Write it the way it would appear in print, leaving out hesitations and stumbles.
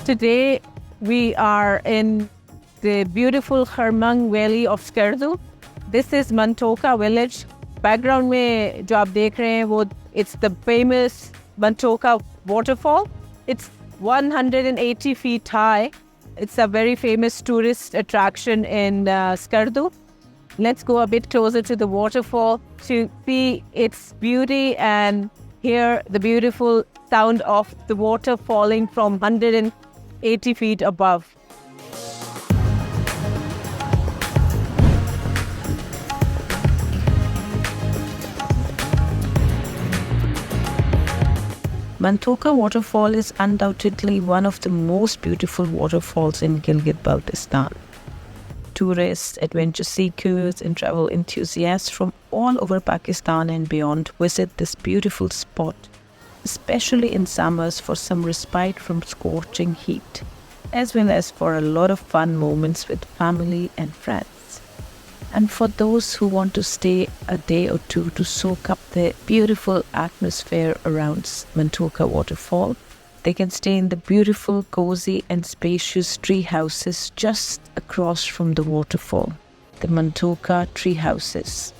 Today we are in the beautiful Kharmang Valley of Skardu. This is Manthoka village. Background में जो आप देख रहे हैं वो it's the famous Manthoka Waterfall. It's 180 feet high. It's a very famous tourist attraction in Skardu. Let's go a bit closer to the waterfall to see its beauty and hear the beautiful sound of the water falling from 180 feet above. Manthoka Waterfall is undoubtedly one of the most beautiful waterfalls in Baltistan. Tourists, adventure seekers, and travel enthusiasts from all over Pakistan and beyond visit this beautiful spot, especially in summers for some respite from scorching heat, as well as for a lot of fun moments with family and friends. And for those who want to stay a day or two to soak up the beautiful atmosphere around Manthoka Waterfall, they can stay in the beautiful, cozy and spacious tree houses just across from the waterfall, the Manthoka tree houses.